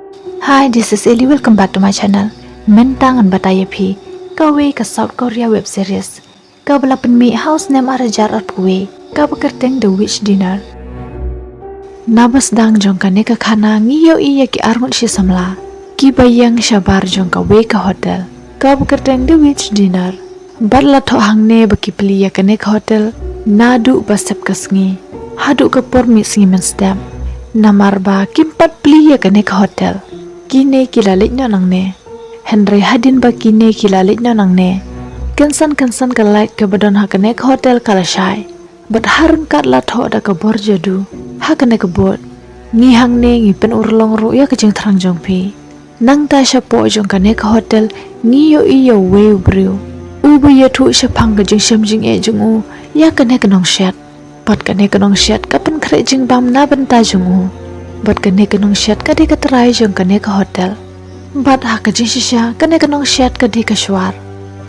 Hi, this is Ellie. Welcome back to my channel. Mentang an bataya phi. Kawe ka South Korea web series. Ka balapan mi house name arajar arpwe. Ka bekerteng The Witch Dinner. Nabas dang jong ka neka khana ngiyo iya ki arngot si samla. Ki bayang shabar jong ka we ka hotel. Ka bekerteng The Witch Dinner. Badla tho hangne baki pliya ka neka hotel. Nadu basep kasngi. Hadu ka por mi singi men stem. Namarba kimpat pliya ka neka hotel. Kine kilalit nyo nang ne. Henry hadin ba kine kilalit nyo nang ne. Kansan kalait ke badon hakane ke hotel kalashay. Bat harun kat latho da ke borjadu. Hakane ke bot. Ngihang ne ngipen urlong ru ya kejeng terang jong pi. Nang ta syapo jong kane ke hotel. Ngiyo iyo weu briu. Ubu ya tu syapang kejeng syamjing jong u. Ya kane kenong syat. Bat kane kenong syat kapan kere jeng bam na benta jong u. Bat kene kenong syat kadi keterai jong kene ke hotel. Bat ha kejing shisha kene kenong syat kadi ke syuar.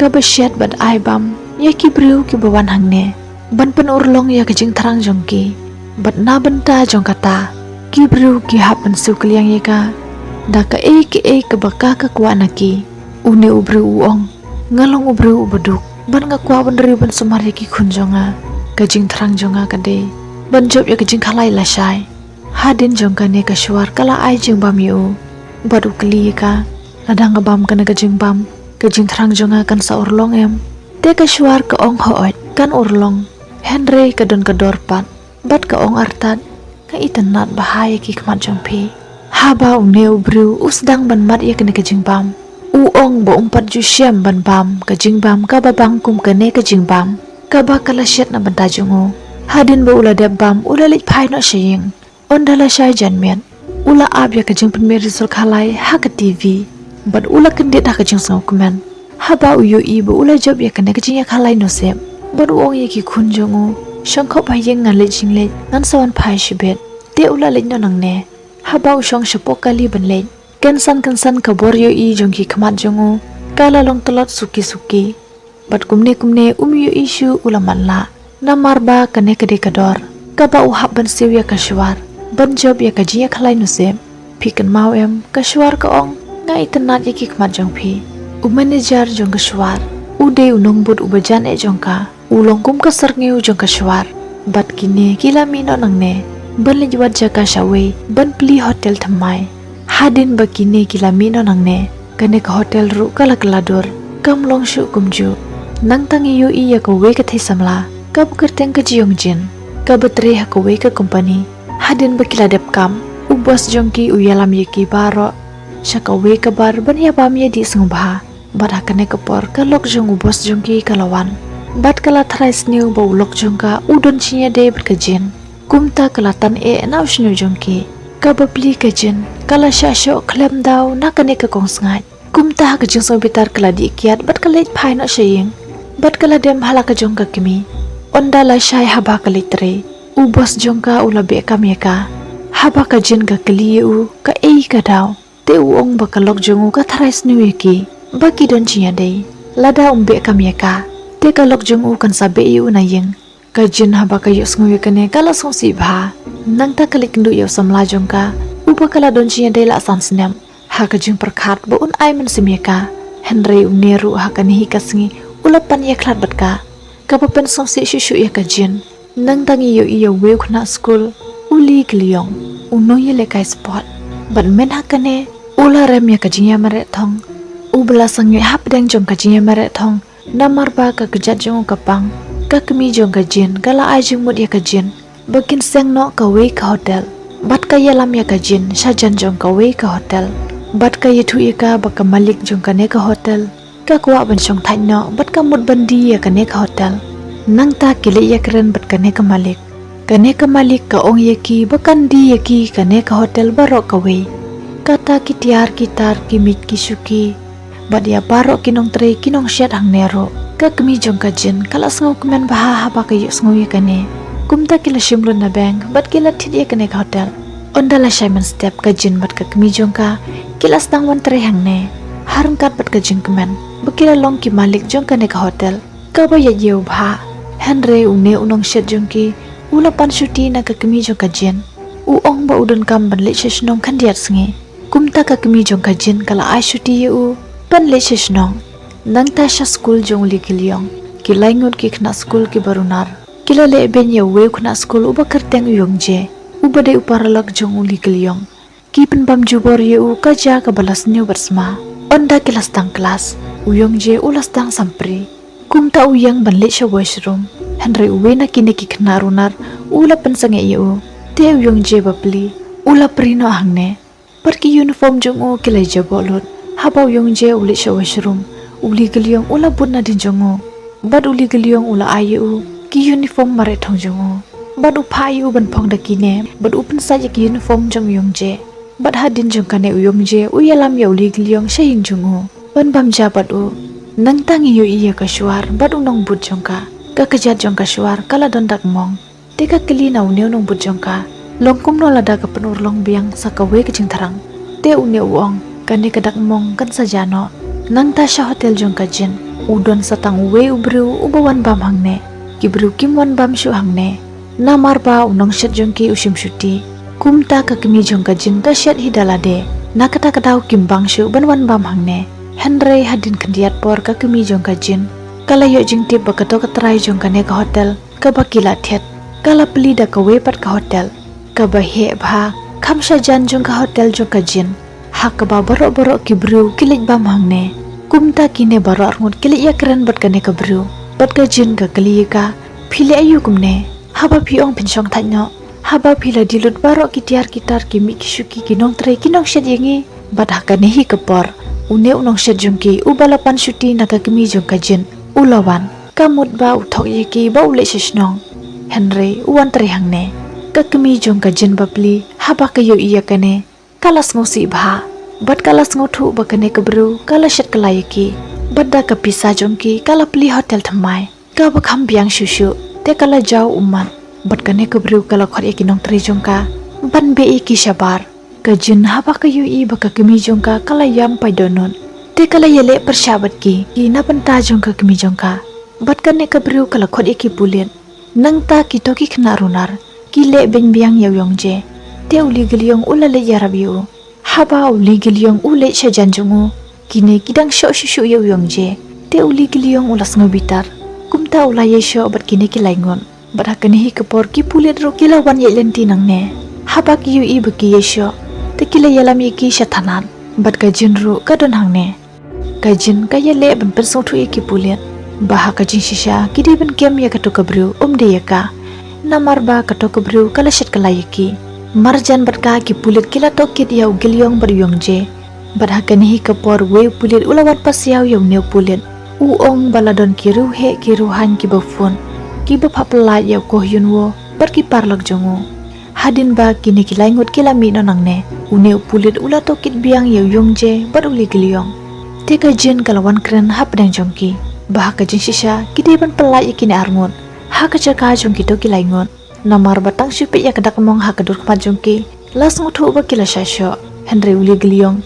Ka besyat bat ai bam ya ki briu ki bawan hangne. Ban pen urlong ya kejing terang jong ki. Bat na benta jong kata. Ki briu ki hapen su keliang ye ka. Da ka ke baka ka kwa naki. Une ubriu uong. Ngalong ubriu ubeduk. Ban ngakwa banderi ban sumari ki kunjonga. Kejing terang jonga kade. Ban job ya kejing kalai lasai. Hadin jong kane ka syuar kala ai jeng bam yu. Badu keli ka. Ladang ka bam kane ka jeng bam. Kejing terang jonga kan sa urlong em. Te ka syuar ka ong hoot kan urlong. Henry ka don ka dorpat. Bat ka ong artat. Ka itenat bahaya ki kemat jong pi. Haba uneu briu usdang ban mat ya kane ka jeng bam. Uong bo umpat ju syam ban bam. Ka jeng bam ka babang kum kane ka jeng bam. Ka ba kala syat na banta jongu. Hadin bo ula deb bam ula lit pai no sying. Ondala syai janmian. Ula ab ya kajeng penmir risul khalai haka TV. Bat ula kendit haka jeng sengau kemen. Haba uyo ibu ula job ya kene kajeng ya khalai nosep. Bat uong ya ki kun jongu. Syangkop hayeng ngan lej jing lej. Ngan sawan pai shibet. Te ula lej nonang ne. Haba usyong syapok kali ban lej. Kensan kabor yo i jong ki kemat jongu. Kala long telot suki. Bat kumne yo isu ula manla. Namarba kene kede kador. Kaba uhap ban siw ya kasyuar. Ban job ya kajiya khalai nusem. Pikan mau em kasyuar ka ong. Nga itenat ya ki kemat jong pi. U manager jong kasyuar. Ude unong bud ubajan jong ka. Ulong kum ka serngeu jong kasyuar. Bat kine kila mino nang ne. Ban lejwat jaka syaway. Ban pli hotel temai. Hadin ba kine kila mino nang ne. Kane ka hotel ru kala keladur. Kam long syuk kumju. Nang tangi yu iya ka we ka thai samla. Ka bukerteng ka jiong jin. Ka betre ha ka we ka company. Hadin bakila dep kam. Ubos jongki uyalam yeki baro. Syaka we ka bar ban ya bam ye di sengbaha. Bat hakane kapor ka lok jong ubos jongki kalawan. Bat kala thrais new ba ulok jongka udon chinya de berkejin. Kumta kelatan na usnu jongki. Ka bapli kejin. Kala syasyo klem daw na kane ka kong sengat. Kumta ka jong bitar kala di kiat bat kala pai no sying. Bat kala dem hala ka jongka kimi. Ondala syai haba kali tre. Ubos jongka ula be kam yeka. Haba ka jin ka keliu ka ka daw. Te uong bakalok jongu ka tharais nu yeki. Baki don chinya dei. Lada umbe kam yeka. Te kalok jongu kan sabe iu na yeng. Ka jin haba ka yus ngu yekane kala song si bha. Nang ta kalik ndu yo samla jongka. Uba kala don chinya dei la san snem. Ha ka jing perkhat bo un ai men sim yeka. Henry uneru ha ka nihi kasngi. Ulapan yeklat batka. Ka papen song si shushu ya ka jin. Nang tangi yo iyo weu kena school uli kliong uno ye lekai spot ban men hakane ula rem ya kajinya mare thong ubla sangye hap deng jong kajinya mare thong namar ba ka kejat jong kapang ka kemi jong kajin kala ai jong mut ya kajin bakin seng no ka we ka hotel bat ka yalam ya kajin sajan jong ka we ka hotel bat ka yetu ika baka malik jong kane ka hotel ka kwa ban jong thai no bat ka mut bandi ya kane ka hotel nang ta kile ya keren bat kane ka malik ka ong yeki bakan di yeki kane ka hotel barok ka we kata ki tiar ki tar ki mit ki suki bat ya barok kinong tre kinong syat hang nero ka kemi jong ka jin kala sngau kemen baha haba ka yus ngau yakane kumta kila shimlun na bank bat kila thit ya kane ka hotel ondala Simon step ka jin bat ka kemi jong ka kila stang wan tre hang ne harangkat bat ka jing kemen bakila long ki malik jong kane ka hotel ka ba ya yeu bha Henry une unong syat jongki ula pan syuti na ka kemi jong ka jin uong ba udon kam ban le shnong kan diat sngi Kumta ka kami jong ka jin kala ai shuti yu pan le shishnong. Nang ta sha school jong li gilyong. Kilay ngot ki khna school ki barunar. Kila le ben ya we khna school uba kerteng yong je. Uba de uparalak jong uli gilyong. Ki pen bam jubor yu ka ja ka balas nyu bersma. Onda kilas tang kelas. Uyong je ulas tang sampri. Kumta uyang ban le sha washroom. Henry uwe na kini ki khna runar. Ula pen sange yu. Te uyong je bapli. Ula prino hangne. Pergi uniform jong o kilay jabolot. Habaw yung je uli sha washroom. Uli gilyong ula bun na din jong o. Bad uli gilyong ula ayu. Ki uniform mare thong jong o. Bad upa ayu ban pong da kine. Bad upan saja ki uniform jong yung je. Bad hadin jong kane uyong je. Uyalam ya uli gilyong sha yin jong o. Ban bam jabat o. Nang tangi yu iya kasuar. Bad unong bud jong ka. Kakajat jong kasuar kala dondak mong. Teka kili na unew nong bud jong ka. Longkum no lada ka penur long biang sa kawe kecing tarang. Te une uong kane kadak mong kan sajano. Nang ta sha hotel jong ka jin. Udon sa tang we ubru ubawan bam hangne. Kibru kim wan bam shu hangne. Namar ba unong shat jong ki usim shuti. Kumta ka kami jong ka jin ka shat hidalade. Nakata kadaw kim bang shu ban wan bam hangne. Henry hadin kendiat por ka kami jong ka jin. Kala yo jing tip ba kato katrai jong kane ka hotel. Ka bakila thet. Kala peli da ka we pat ka hotel. Kabahe bha khamsha jan jong ka hotel jong ka jin hak ba baro kibru kilit bam hangne kumta kine baro arngot kilit ya keren bat kane ka bru bat ka jin ka kali ka phile ayu kumne haba piong pinchong thanyo haba phila dilut baro kitiar kitar ki mi kishuki kinong trai kinong shed yengi bat hakane hi kapor une unong shed jong ki ubalapan shuti na ka kemi jong ka jin ulawan kamut ba uthok ye ki ba ule shishnong Henry uwan trai hangne kakami jong ka jin bapli haba kayo iya kane kalas ngosi bha bat kalas ngothu bakane kabru kala shet kalayaki badda ka pisa jong ki kala pli hotel thamai ka bakham biang shushu te kala jaw umman bat kane kabru kala khor eki nong tri jong ka ban be eki shabar ka jin haba kayo i bakakami jong ka kala yam paidonon te kala yele pershabat ki na panta jong ka kami jong ka bat kane kabru kala khor eki pulen nang ta ki toki khna runar Kile ben biang yaw yong je. Te uli gilyong ula le yarabiu. Haba uli gilyong ule sha janjungu. Kine kidang sho shushu yaw yong je. Te uli gilyong ulas ngobitar. Kumta ula ye sho bat kine kilaingon. Bat hakane hi kapor ki pulit ro kila wan ye lenti nang ne. Haba ki yu i baki ye sho. Te kila yalam ye ki sha thanan. Bat ka jin ro ka don hang ne. Ka jin ka ye le ban persong thu ye ki pulit. Baha ka jin shisha kidi ban kem ya ka to kabru de ya ka. Namar ba kato kabru kala shet kalayaki marjan batka ki pulit kila to kit yaw gilyong baryong je badha kanihi kapor we pulit ulawat pasyaw yaw new pulit uong baladon ki ruhe ki ruhan ki bafun ki bapapla yaw ko yunwo bar ki parlak jongo hadin ba kini kilaingot kila mi no nangne unew pulit ula to kit biang yaw yong je bar uli gilyong teka jin kalawan kren hapdang jongki bah ka jin shisha kidi ban pelai ikine arngot haka jaka jongki to kilaingon namar batang syupi ya kedak mong haka dur kmat jongki las nguthu ba kila shasho Henry uli gilyong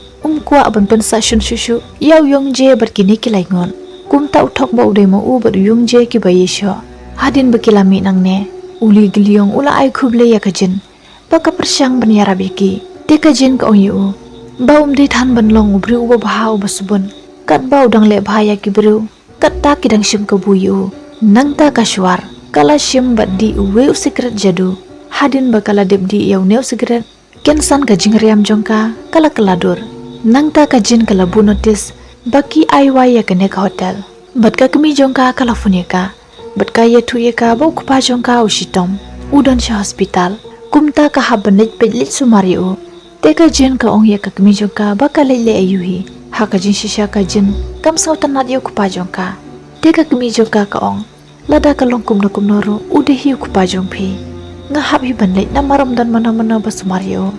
kwa ban pensa shun shushu yaw yong je berkini kilaingon kumta uthok ba udemo u ber yong je ki bayesho hadin bakilami nangne uli gilyong ula ai khuble ya kajin baka persyang ban yarabiki te kajin ka onyu ba di than ban long ubri u ba bha u basbun kat ba udang le bhaya ki bru kat ta kidang shim ka buyu nang ta kashwar kala shim baddi uwe u secret jadu hadin bakala debdi yaw new secret kensan ka jingriam jongka kala kaladur nang ta ka jin kala bu notice baki aiwai ya kene ka hotel bat ka kemi jongka kala funeka bat ka ye thu ye ka ba kupa jongka usitom udon sha hospital kumta ka habanit pedlit sumariu te ka jin ka ong ya ka kemi jongka baka lele ayuhi ha ka jin shisha ka jin kam sautan nat yu kupa jongka te ka kemi jongka ka ong lada kalong kum noro ude hiu kupa jongpi nga hab hi banlai na maram dan mana basmario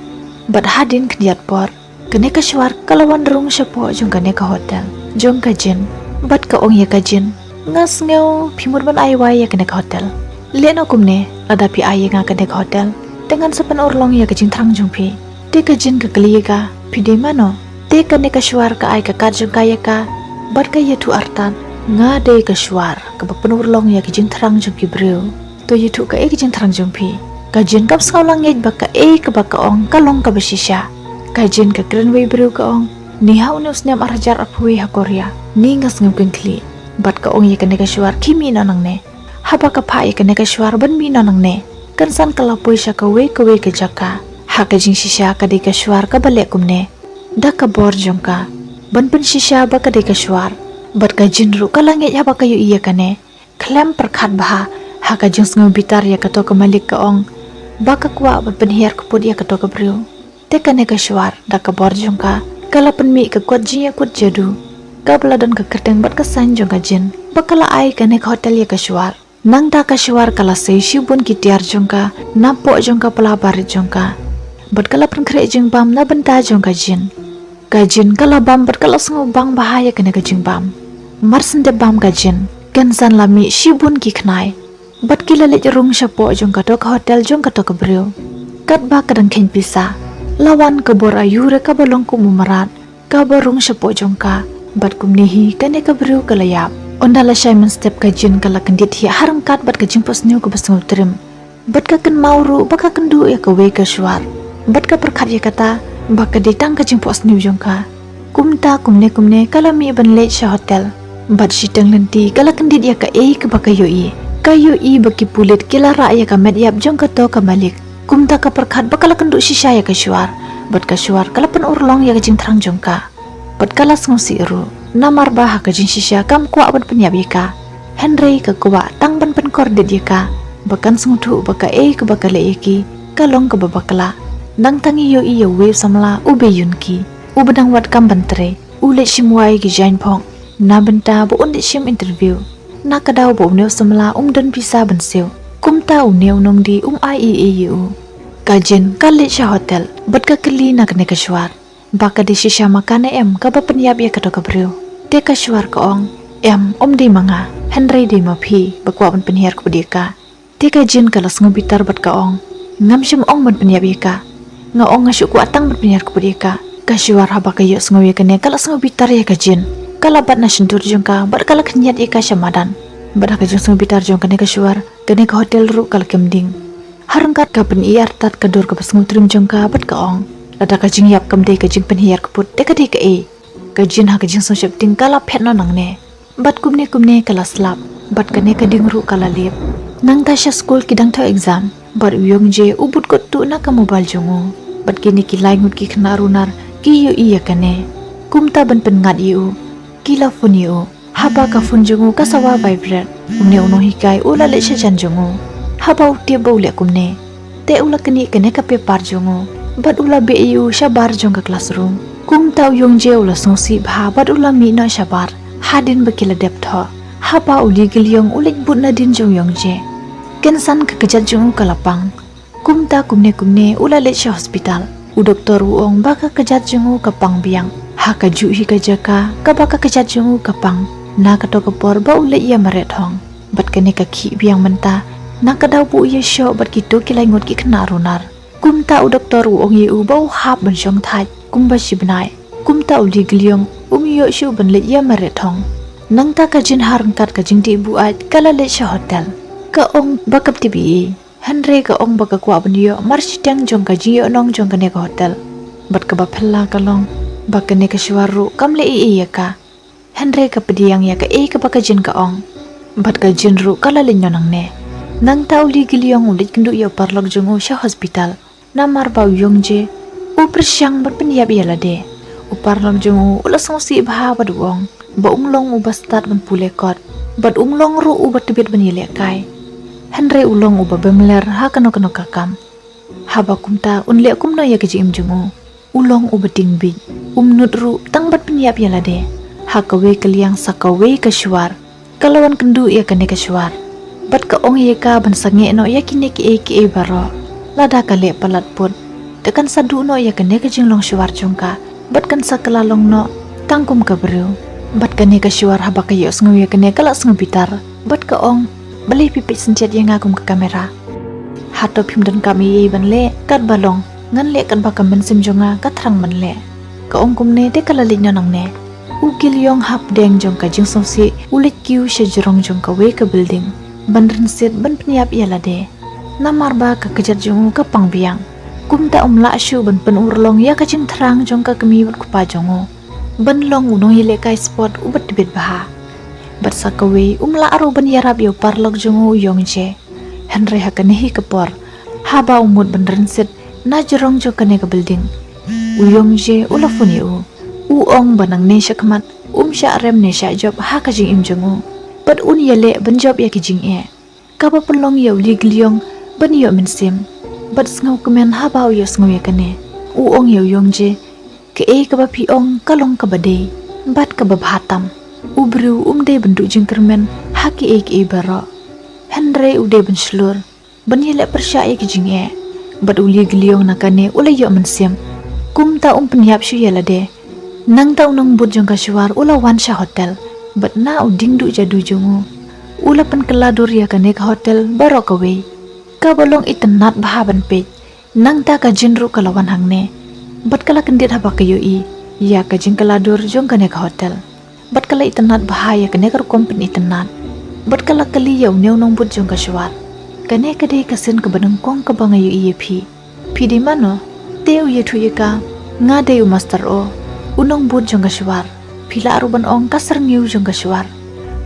bat hadin kniat por kene ka shwar kalawan rung shapo jong kane ka hotel jong ka jin bat ka ong ya ka jin ngas ngeu phimur ban ai wai ya kane ka hotel leno kumne lada pi ai nga kane ka hotel dengan sepen orlong ya ka jing thrang jongpi te ka jin ka kliga pide mano te kane ka shwar ka ai ka kar jong ka ya ka bat ka yetu artan nga de ka shwar ka penur long ya kijin thrang jong ki breu to yitu ka ek jin thrang jong phi ka jin kap skaulang ngej baka e ka baka ong ka long ka basisha Kajin ka kren wei bru ka ong ni hau neus nem arajar apui ha Korea ni ngas ngam kli bat ka ong ye ka ne ka shwar kimi na nang ne haba ka pha ye ka ne ka shwar ban mi na nang ne kan san kala pui sha ka wei ka jaka ha ka jing shisha ka de ka shwar ka bale kum ne da ka bor jong ka ban pen shisha ba ka de ka shwar bat ka jin ru ka lange ya ba ka yu iya ka ne klem perkhat bah ha ka jing ngam bitar ya ka to ka malik ka ong ba ka kwa bat pen hiar ka put ya ka to ka bru te ka ne ka shwar da ka bor jong ka kala penmi ke kuat jin ya kuat jadu ka beladan ke kerteng bat ka san jong ka jin bakala ai ka ne ka hotel ya ka shwar nang da ka shwar kala sei shibun ki tiar jong ka napo jong ka pala bar jong ka bat kala pen kre jing bam na benta jong ka jin kala bam bat kala sngo bang bahaya ka ne ka jing bam marsen de bam ka jin ken san lami shibun ki khnai bat kila le rung shapo jong ka to ka hotel jong ka to ka brio kat ba ka dang khen pisa lawan ka bor ayure ka balong ku mumarat ka borung shapo jong ka bat kum nehi ka ne ka brio ka layap ondala Simon step ka jin kala kendit hi harangkat bat ka jingpos new ka basngu trim bat ka kan mauru baka kendu ya ka we ka shwar bat ka perkhat ya kata baka ditang ka jingpos new jong ka kumne kala mi ban le sha hotel bat sitang lenti kala kendit ya ka ka baka yoi baki pulit kila ra ya ka med yap jong ka to ka malik kumta ka perkhat bakala kendu shisha ya ka shwar bat ka shwar kala pen urlong ya ka jing thrang jong ka bat kala sngu si ru namar bah ka jing shisha kam kwa ban penyab ya ka Henry ka kwa tang ban pen kor dit ya ka bakan sngu thu baka ka baka le ki kalong ka babakala nang tangi yoi ya wave samla ube yun ki ubadang wat kam bantre ule shimwai ki jain phong na benta bo undi shim interview na kadaw bo new samla dan pisa ban sew kumta new nong di IEAU kajin kali sha hotel bat ka kli na kne ka shwar baka di shisha makane ka ba penyab ya ka to ka brio te ka shwar ka ong di manga Henry di mapi bakwa ban penhiar ku ka te ka jin kala sngu bitar bat ka ong ngam shim ong ban penyab ya ka nga ong ngashu ku atang ban penhiar ku ka shwar ha baka yo sngu ya kane kala sngu bitar ya ka jin kala bat na shindur jong ka bat kala knyat ya ka shamadan bat ka jing sngu bitar jong kane ka shwar kane ka hotel ru kala kemding harangkat ka pen iar tat ka dur ka basngu trim jong ka bat ka ong lada ka jing yap kam de ka jing pen hiar ka put te ka de ka jin ha ka jing so shep ting kala phet no nang ne bat kumne kala slap bat ka ne ka ding ru kala lep nang ta sha school ki dang tho exam bat uyong je ubut ko tu na ka mobile jongo bat kini ki lai ngut ki khna runar ki yo iya ka ne kumta ban pen ngat yu kila phone yu haba ka phone jongo ka sawa vibrate umne uno hikai ula le sha jan jongo haba uti bole kumne te ula kini kene ka paper jongo bat ula be yu shabar jong ka classroom kumta uyong je ula sosi bha bat ula mi no shabar hadin bakila deptho haba uli gilyong ulik but na din jong yong je kensan ka kejat jong ka lapang kumta kumne ula le sha hospital u doktor uong baka kejat jong ka pang biang ha ka ju hi ka jaka ka baka kejat jong ka pang na ka to ka por ba ule ya maret hong bat kene ka khi biang menta na ka daw bu ye sho bat ki to ki lai ngot ki khna runar kumta u doktor uong ye u bau hap ban jong thai kumba shibnai kumta uli gilyong yo shu ban le ya maret hong nangta ka jin harangkat ka jingti bu ai kala le sha hotel ka ong bakap tibi Henry ka ong baka kwa ban yo marchitang jong ka jiyo nong jong ka ne ka hotel bat ka ba phella ka long baka ne ka shwaru kam le ya ka Henry ka pediang ya ka ka baka jin ka ong bat ka jin ru kala le nang ne nang ta uli gilyong ulit kindu yo parlok jong sha hospital namar ba yong je u persyang bat penyab ya la de u parlok jong ula song si bha bat wong ba unglong u bastat ban pule kot bat unglong ru u bat tibet ban yele kai Henry ulong u ba bemler ha kano kakam haba kumta unle kumno ya ke jim jungu ulong u bating bi nut ru tang bat penyap ya lade ha ka we kaliang sakawe ka shwar kalawan kendu ya kane ka shwar bat ka ong ye ka ban sange no ya kine ki baro lada ka le palat put tekan sadu no ya kane ka jinglong shwar jongka bat kan sakala long no tangkum ka bru bat kane ka shwar haba ka yos ngu ya kane kala sngu bitar bat ka ong beli pipit sencet yang ngagum ke kamera hato pim dan kami ye ban le kat balong ngan le kan bakam ben sim jonga ka thrang man le ka ong kum ne te kala li nang ne ukil yong hap deng jong ka jing sosi ulit kiu she jorong jong ka we ka building ban rin sit ban pniap ya la de namar ba ka kejar jong ka pang biang Kumta umla shu ban pen urlong ya kajing terang jong ka kemi bat kupa jongo. Ban long unong yele kai spot ubat debit baha. Bat sakawe umla aro ban yarab yo parlok jongo yong je. Henry hakanehi kepor. Haba umut ban renset na jerong jo kane ke building. Uyong je ulafuni u. Uong banang ne syakmat sya rem ne sya job ha kajing im jongo. Bat un yele ban job ya kijing e. Kapa pelong yo ligliong ban yo mensim. Bat ngau kemen haba yo ngau ya kane. Uong yo yong je. Ke kaba piong kalong kaba day. Bat kaba bhatam. Ubru de bendu jing kermen haki ke baro. Henry ude ben slur. Ban yele persya ya kijing e. Bat uli gliong nakane ula yo mensim. Kumta penyap syu yela de. Nang ta unong but jong kasuar ula wansha hotel. Bat na uding du jadu jongo. Ula pen keladur ya kane ke hotel baro kawe. Kabalong itenat bahaban pej. Nang ta ka jinru kalawan hangne. Bat kala kendit haba kayo ya ka jing keladur jong kane ke hotel. Bat kala itenat bahaya kane ke kompin itenat. Bat kala kali yaw new nong but jong kasuar. Kane kade kasin ke banang kong ke bangayo pi. Pi di mano? Teu ye tu ye ka. Ngade u master o. Unong but jong kasuar. Pila aruban ong kasar ngiu jong kasuar.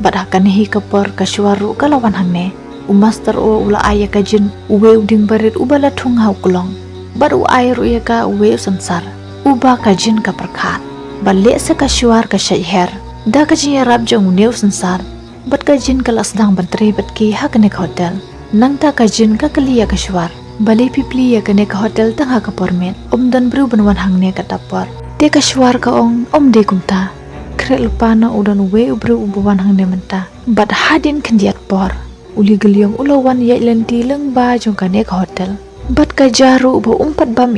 Bat hakanehi kepor kasuaru kalawan hangne. Master o ula aya kajin uwe uding barit ubala thung hau kulong. Bar u air uya ka uwe sansar. Uba kajin ka perkat. Bale se kasuar ka syaiher. Da kajin ya rab jong uneu sansar. Bat kajin kala sedang bantri bat ki hakane ka hotel. Nang ta kajin ka kaliya kasuar. Bale pipli ya kane ka hotel tengah ka pormet. Dan bru benwan hangne ka tapor. Te kasuar ka ong de kumta. Kre lupana udan uwe ubru ubuwan hangne menta. Bat hadin kendiat por. Uli geliong ulawan ya lenti leng ba jong kane ke hotel. Bat ka jaru bo umpat bam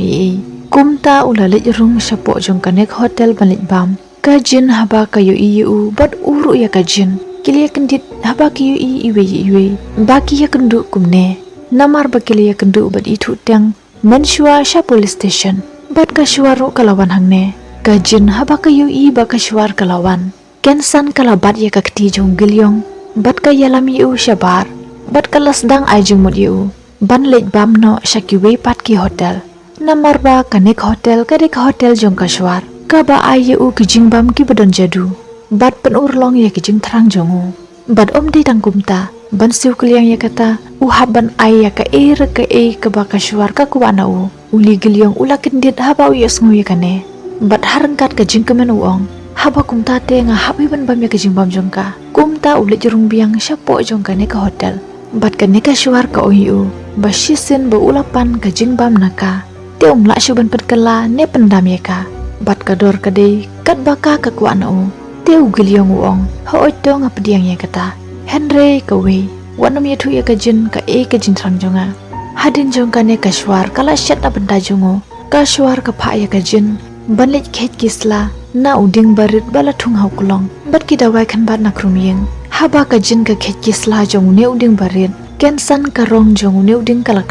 Kumta ula rung syapok jong kane ke hotel balik bam. Kajin haba kayo iu bat uru ya kajin. Kili ya kendit haba kayo iwe. Baki ya kendu kumne. Namar bakili ya kendu bat itu tiang. Mensyua sya police station. Bat ka syuaru kalawan hangne. Kajin haba kayo baka syuar kalawan. Kensan kalabat ya kakti jong geliong. Bat ka yalam yu syabar. Bat ka lasdang ajung mut yu. Ban lej bam no syakiwe pat ki hotel. Namar ba kanek hotel kadek hotel jong kasuar. Ka ba ay yu kijing bam ki badon jadu. Bat pen urlong ya kijing terang jongu. Bat de tangkumta. Ban siu keliang ya kata. Uhaban ay ya ka ka ba kasuar ka kuwana u. Uli geliong ula kendit haba u yasngu ya kane. Bat harengkat kijing kemen uong. Haba kumta te nga habi ban bam ya kijing bam jong ka. Kumta ulit jerung biang syapo jong kane ke hotel. Bat kane ka syuar ka oyu. Basyisin ba ulapan ka jing bam naka. Te umla syuban petkala ne pendam ya ka. Bat kador kadei kat baka ka kuana u. Te ugiliong uong. Hooj to nga pediang ya kata. Henry kawe. Wanam ya tu ya ka jin ka jin trang jonga. Hadin jong kane ka syuar kala syat na benda jongo. Ka syuar ka pa ya ka jin. Banlit khet kisla. Na uding barit bala thung hau kulong. Bat ki dawai kan bat na krumiyeng. Haba ka jin ka khet kisla jong ne uding barit. Kensan ka rong jong ne uding kala.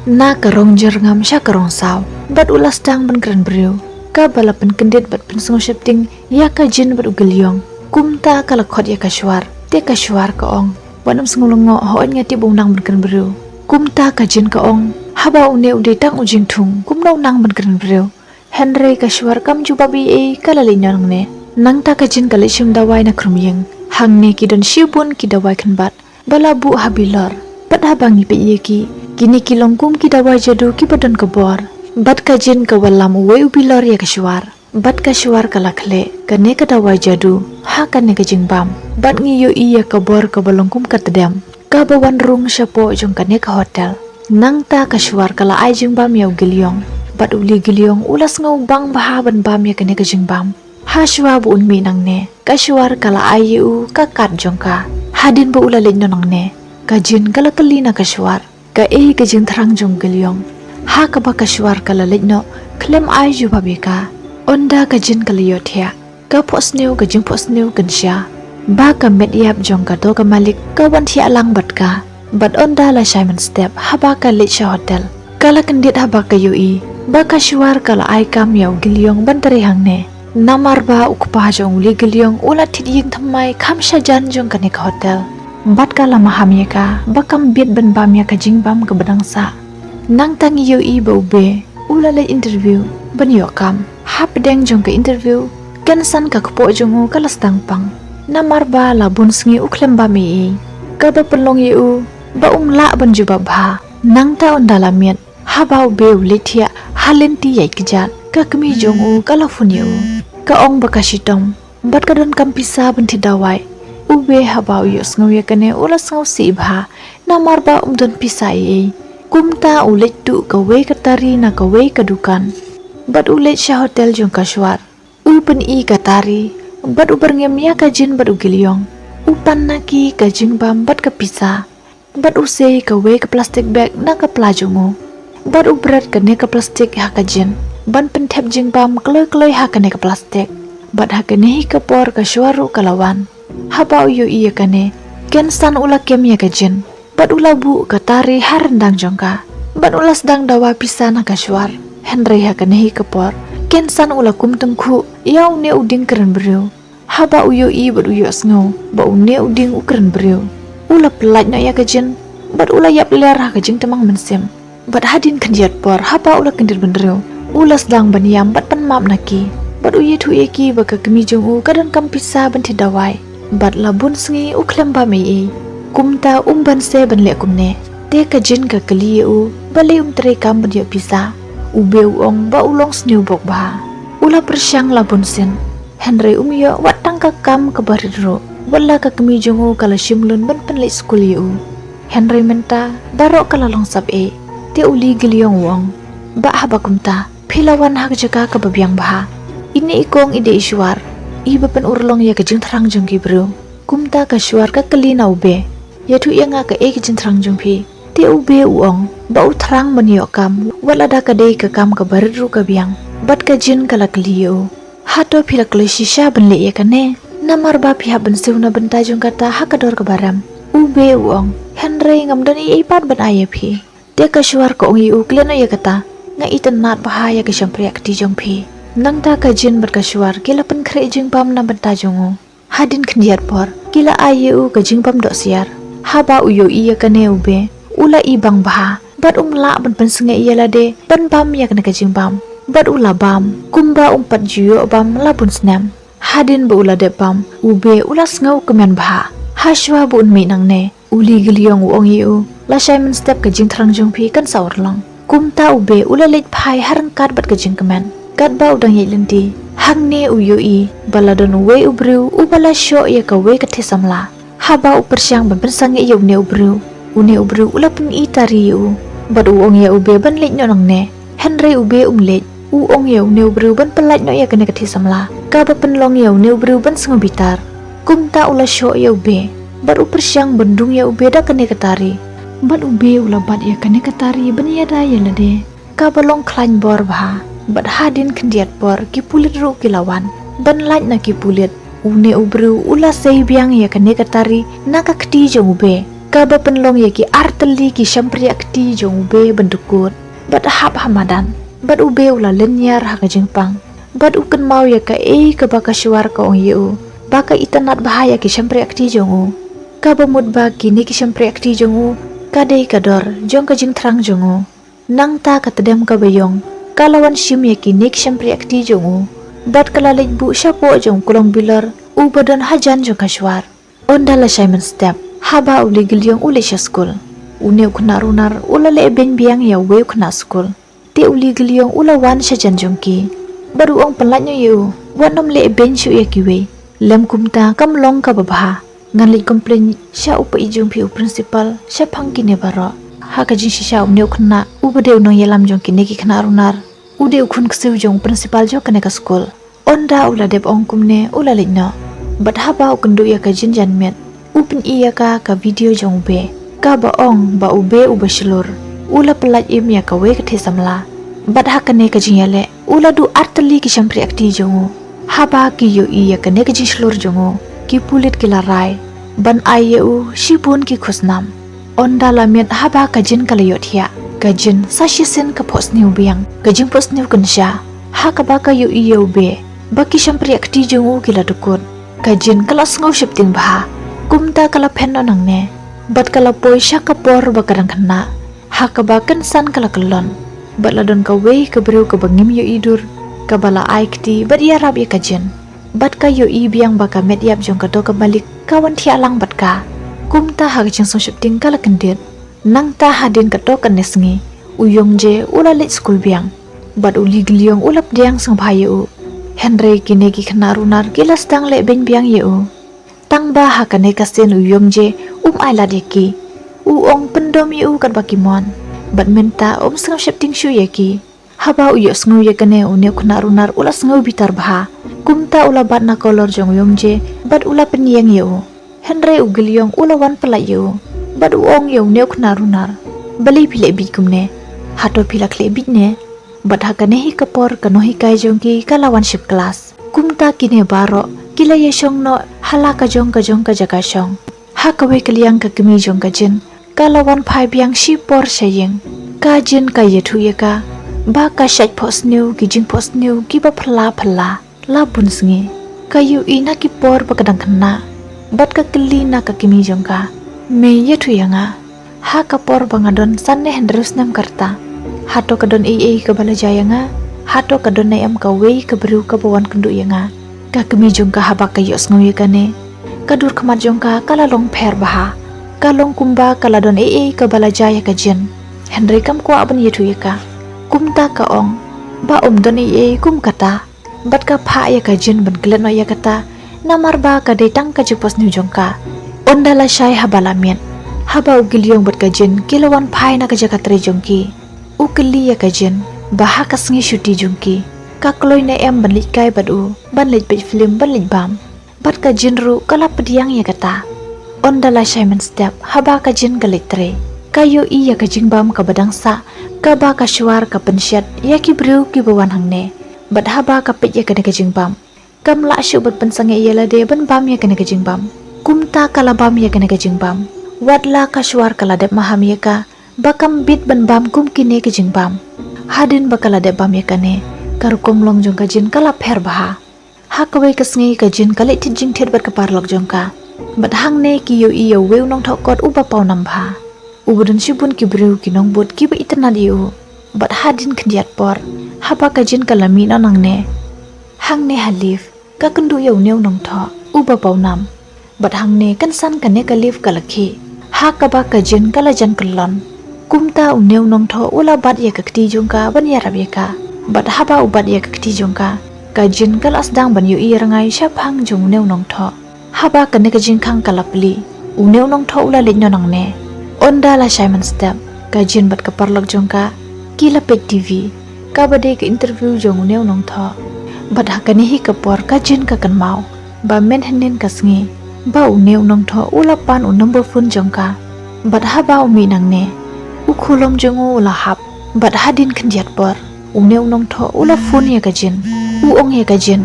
Na ka rong jerngam sya ka rong saw. Bat ulas dang ban keren beriu. Ka bala pen kendit bat pen sengo syepting. Ya ka jin bat ugeliong. Kumta kala khot ya ka syuar. Te ka syuar ka ong. Wanam sengulungo hoon ngati bong nang ban keren beriu. Kumta ka jin ka ong. Haba une ude tang ujing thung. Kumna nang ban keren beriu. Henry kasuar kam juba bi kalalinyang ne. Nang ta kajin kalishim dawai na krumyeng. Hang ne kidon shibun ki dawai kan bat. Bala bu habilor. Bat habang ni ki. Kini kilongkum ki dawai jadu ki badon kebor. Bat kajin kawalam uwe ubilor ya kasuar. Bat kasuar kalakle. Kane ka dawai jadu. Ha kane kajing bam. Bat ngiyo iya kebor kabalongkum katedam. Kabawan rung syapo jong kane ka hotel. Nang ta kasuar kala ay jing bam ya ugiliong. Bat uli giliong ulas ngau bang bahaban bam ya kene kajing bam. Ha syua bu unmi nang ne. Kasuar kala ayu kakat jongka. Hadin bu ula lenyo nang ne. Kajin kala kelina kasuar. Ka kajing terang jong giliong. Ha kaba kasuar kala lenyo. Klem ayu babika. Onda kajin kala yothya. Ka posneu kajing posneu gensya. Ba ka medyap jongka to ka malik ka wanthia lang bat ka. Bat onda la Simon Step haba ka lecha hotel. Kala kendit haba ka yui. Baka syuar kala ay kam yaw giliong bantari hang ne. Namar ba ukpa jong uli giliong ulat tidiying thamay kam syajan jong kane ka hotel. Bat kala maham ya ka bakam bit ban bam ya ka jing bam ka badang sa. Nang tangi yo ba ube ulale interview ban yokam hap deng jong ke interview kan san ka kpo jongu kalas tang pang namar ba la bun sngi uklem ba mi ka ba penlong yu ba la ban juba ba nang ta ondala miet ha ba be ulithia halenti yai kjat ka kmi jongu kala fun yu ka ong ba ka shitong bat ka don kam pisa ban thi dawai ube ha ba yu sngo ye kane ula sngo si ba namar ba don pisa ye kumta ulet tu ka we ka tari na ka we ka dukan bat ulet sha hotel jong ka shwar upen i ka tari bat uber ngem ya ka jin bat ugilyong upan naki ka jingbam bat ka pisa bat use ka we ka plastic bag na ka plajongo bat ubrat ka ne ka plastic ha ka jin ban pen thep jingbam kloi kloi ha ka ne ka plastic bat ha ka ne ka por ka shwaru kalawan ha ba yu i ka ne ken san ula kem ya ka jin bat ula bu ka tari harendang jongka bat ula sedang dawa pisa na ka shwar henry ha ka ne ka por ken san ula kum tengku ya une uding keren beriu haba uyo i bat uyo sngo ba une uding ukeren beriu ula pelaj na ya kajin bat ula yap ler ha kajing temang mensim bat hadin kandiat por haba ula kendir benderiu ula sedang baniam bat penmap naki bat uye tu eki ba ka kemi jong u kadang kam pisa banti dawai bat labun sngi uklem ba mei kumta ban se ban le kumne te kajin ka kali u bale tre kam ban yo pisa ube uong ba ulong sniu bok ba ula persyang labun sin henry yo watang ka kam ka baridro wala ka kemi jongu kala shimlun ban penle skul yu henry menta darok kala long sab te uli gilyong wong ba haba kumta philawan hak jaka ka babyang ba ini ikong ide ishwar iba pen urlong ya kajing thrang jong ki bro kumta ka shwar ka kali na ube yatu yang ka kajing thrang jong phi te ube uong ba uthrang manyo kam wala da ka dei ka kam ka baridro ka byang bat ka jin kala kliyo hato phila klo shisha ban le ye kane namar ba phi ban seuna ban ta jong kata hakador ka baram ube uong henry ngam dan i pat ban aye phi te ka shwar ko ngi u kleno ye kata nga itan nat bahaya ka shampriak ti jong phi nang ta ka jin bat ka shwar kila pen khre jing pam na ban ta jongu hadin khndiat por kila aye u ka jing pam do siar haba uyo iya kane ube ula ibang baha bat la ban pen senge iya lade ban bam ya kane ka jing pam bat ula bam kumba umpat juyo bam labun snam hadin ba ula de bam ube ula sngo kemen baha hashwa bu mi nang ne uli gilyong uong yu la simon step ka jing thrang jong phi kan saur long kumta ube ula leit phai harang kat bat ka jing kemen kat ba udang ye lenti hang ne uyo i baladon we ubru ubala sho ye ka we ka the samla haba upersyang ban sange ye ne ubru une ubru ula pun i tari yu bat uong ye ube ban leit nong ne henry ube leit uong ye ne ubru ban pelaj no ye ka ne ka the samla ka ba penlong ye ne ubru ban sngo bitar kumta ula sho ye ube bat upersyang bendung ye ube da ka ne ka tari bat ube ula bat ye ka ne ka tari ban ya da ye lade ka balong klan bor ba bat hadin kendiat bor ki pulit ru kilawan ban laj na ki pulit une ubru ula sei biang ye ka ne ka tari na ka kti jong ube ka ba penlong ye ki arteli ki shampri akti jong ube bendukut bat hap hamadan bat ube ula lenyar ha ka jingpang bat uken mau ye ka ka ba ka shwar ka ong yu ba ka itanat bahaya ki shampri akti jong u ka ba mud ba ki ne ki shampri akti jong u ka dei ka dor jong ka jing thrang jong u nang ta ka tedem ka bayong kalawan shim ye ki ne ki shampri akti jong u bat kala lej bu shapo jong kulong bilar u badan hajan jong ka shwar ondala simon step haba uli gilyong uli sha school une ukna runar ula le ben biang ya we ukna school te uli gilyong ula wan sha jan jong ki baru ong pelanyo yu wanom le ben shu ye ki we lem kumta kam long ka babha ngan le complain sha upa ijong phi principal sha phang ki ne baro ha ka jin sha ne ukna u bade no yelam jong ki ne ki khna runar ude ukhun ksew jong principal jo kane ka school onda ula deb ong kumne ula le no bat haba ukundu ya ka jin jan met upin iya ka video jong be ka ba ong ba ube ubashilur ula pelaj im ya ka we ka the samla bat ha kane ka jin yale ula du arteli ki shampri akti jongu haba ki yo iya ka ne ka jin shlur jongu ki pulit ki la rai ban ai u shibun ki khusnam onda la met haba ka jin kala yothia ka jin sashisin ka phosniu biang ka jin phosniu kansha ha ka ba ka yo iya ube ba ki shampri akti jongu ki la dukut ka jin kala sngo shipting ba kumta kala phenno nang ne bat kala poisha ka por ba karang khna ha ka ba kan san kala kalon Bat ladon ka wei ka beru ka bangim yo idur ka bala aikti bat ia rab ya kajen. Bat ka yo i biang baka met yap jong ka do ka balik kawan tialang bat ka. Kum ta ha jeng song shipting kala kendit. Nang ta hadin ka do ka nesngi. Uyong je ula lit school biang. Bat uli giliong ulap diang sang bhaya u. Henry kine ki knarunar gilas tang le ben biang ye u. Tang ba ha kane kasen uyong je ai la deki. Uong pendom ye u kat bakimon. Bat minta sang shipting shu ye ki. Haba uyo sngu ye kane uneu knarunar ula sngu bitar bha. Kumta ula bat na kolor jong uyong je bat ula penyeng ye u. Henry u giliong ula wan pelai ye u. Bat uong ye uneu knarunar. Beli pile bit kumne. Hato pilak le bit ne. Bat hakanehi kapor kanohi kai jongki kalawan ship kelas. Kumta kine baro kila ye shong no hala ka jong ka jaga shong. Hakawe kaliang ka kemi jong ka jin kalawan phai biang shi por shayeng. Ka jin ka ye thu ye ka ba ka shaj pos new ki jing pos new ki ba phala la bun sngi. Ka yu ina ki por ba kadang kena. Bat ka keli na ka kemi jong ka. Me ye thu yanga. Ha kapor bangadon sanne hendrus nam karta. Hato kadon ke bala jaya nga. Hato kadon na ka wei ka beru ka bawan kendu ya nga. Ka kemi jong ka habak ka yos ngawi ka ne. Kadur kamat jong ka kalalong per baha. Kalong kumba kaladon ka bala jaya ka jen. Henry kam ko aban yetu ya ka. Kumta ka ong. Ba don kum kata. Bat ka pha ya ka jen ban kelet no ya kata. Namar ba ka detang ka jepos ni jong ka. Ondala syai habala miet. Haba ugilyong bat ka jen kilawan phai na ka jakatre jong ki. Ukeli ya kajen baha kasngi shuti jungki kakloi na banlik kai badu banlik pej film banlik bam bat kajen ru kala pediang ya kata ondala Simon step haba kajen galitre kayo i ya kajing bam ka badangsa ka ba ka syuar ka pensyat ya ki bru ki bawan hangne bat haba ka pej ya kana kajing bam kam la syu bat pensange ya la de ban bam ya kana kajing bam kumta kala bam ya kana kajing bam wadla ka syuar kala de maham ya ka bakam bit ban bam kum kine ke jing bam hadin bakala de bam yakane karukom long jong ka jin kala pher baha hakwe kasngi ka jin kale ti jing thet bat ka parlok jong ka bat hang ne ki yo i yo weu nong thokot uba pau nam bha ubudun shibun ki breu ki nong bot ki ba itna diu bat hadin khndiat por haba ka jin kala mi nang ne hang ne halif ka kundu yo neu nong tho uba pau nam bat hang ne kan san ka ne kalif kalakhi ha ka ba ka jin kala jan kalon kumta uneu nong tho ula bat ya kakti jongka ban ya rabeka bat haba ubat ya kakti jongka kajin kal asdang ban yu i rangai shaphang jong neu nong tho haba kane kajin khang kalapli uneu nong tho ula linyo nang ne onda la Simon step kajin bat kaparlok jongka kila pek tv ka bade ke interview jong uneu nong tho bat hakane hi kapor kajin ka kan mau ba men hanin kasngi ba uneu nong tho ula pan un number phone jongka bat haba umi nang ne ukhulom jongo ula hap bat hadin khndiat por uneu nong tho ula phone ya kajin uong ya kajin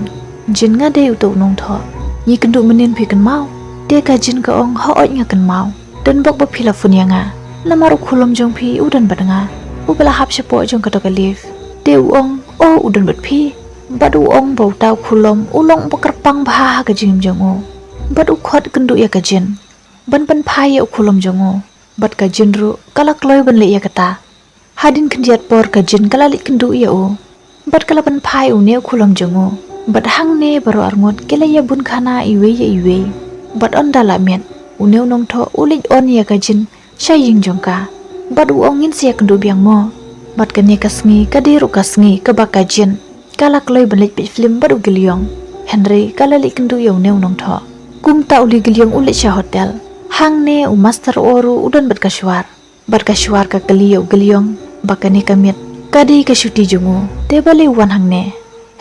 jin nga de uto nong tho ni kendu menin phi kan mau te kajin ka ong ho oi nga kan mau dan bok ba phila phone ya nga namar ukhulom jong phi udan bat nga ubala hap shapo jong ka to ka live te uong o udan bat phi bat uong bau tau khulom ulong bakarpang bha ka jing jongo bat ukhot kendu ya kajin ban phai ya ukhulom jongo bat ka jinru kala kloi ban le ya kata hadin khndiat por ka jin kala lit kendu ya o bat kala ban phai u ne khulom jongo bat hang ne baro arngot kela ya bun khana iwe bat on dala met u neu nong tho ulit on ya ka jin shaying jongka bat u ongin sia kendu biang mo bat ka ne kasngi ka diru kasngi ka ba ka jin kala kloi ban lit pe film bat u gilyong Henry kala lit kendu ya u neu nong tho kumta uli gilyong ulit sha hotel hang ne u master oru udan bat kashwar ka kaliyo gilyong bakane kamit kadi ka shuti jungu tebale wan hang ne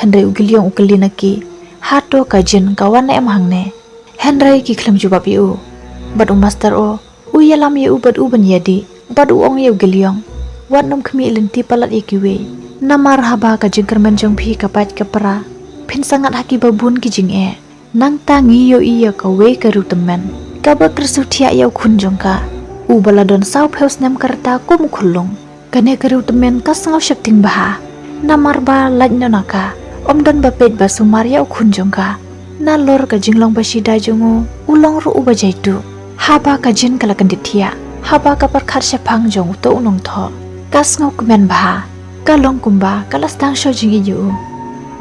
Henry u gilyong u kalina ki hato ka jin kawan em hang ne Henry ki khlam jubab yu bat u master o u yalam yu bat u ban yadi bat u ong yu gilyong wat nom khmi lenti palat ikiwe namar haba ka jingkar manjong phi ka pat ka para phin sangat haki babun ki jing e nang tangi yo iya ka we ka rutemen kaba kersutia yau kunjongka u baladon south house nam karta kum khulung kane karu temen kasngau shapting baha namar ba lajno naka omdon ba pet ba sumar yau kunjongka na lor ka jinglong ba shida jongo ulong ru uba jaitu haba ka jin kala kanditia haba ka par khar shapang jong to unong tho kasngau kumen baha Kalong kumba kalas tang sho jing iyu.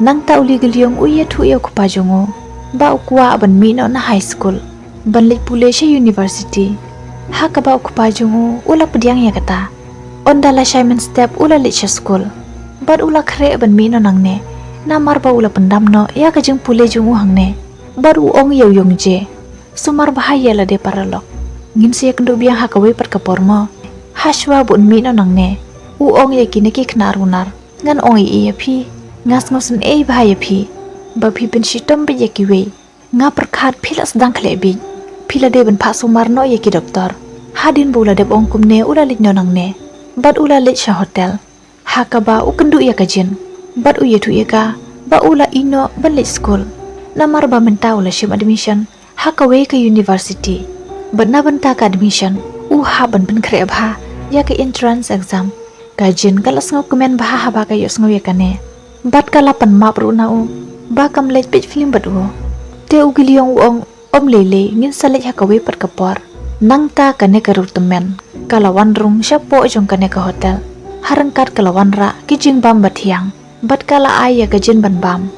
Nang ta uli giliong uye tu iyo kupa jongo. Ba ukwa ban mino na high school. Ban lit pule sya university. Ha ka ba kupa jongo ula pediang ya kata. Onda la Simon step ula lit sya school. Bad ula kre ban mino nang ne. Namar ba ula pendam no ya ka jing pule jongo hang ne. Bad uong yaw yong je. Sumar bahaya la de paralok. Ngin siya kendo biang ha kawe pat kapor mo. Hashwa bun mino nang ne. Uong ya kine ki kena runar. Ngan ong iya pi. Ngas ngosun bahaya pi. Ba pi ben shitom be ya kiwe. Nga perkat pila sedang klebi. Pila de ben pak sumar no ya ki doktor. Hadin bula de ong kumne ula lit nonang ne. Bad ula lit sya hotel. Ha ka ba u kendu ya kajin. Bad u ya tu ya ka. Ba ula ino ban lit school. Namar ba menta ula shim admission. Ha ka we ke university. Bad na benta ka admission. U ha ban ben kre abha. Ya ke entrance exam. Kajin kalas ngau kemen bah ha ba ka yos ngau ya kane. Bad kala pan map ru na u. Ba kam lej pit film bad u. Te u giliong uong om lele ngin salej ha ka we pat kapor. Nang ta kane ka ru temen. Kalawan rung syapo jong kane ka hotel. Harangkat kalawan ra kijing bam batiang. Bad kala ay ya kajin ban bam.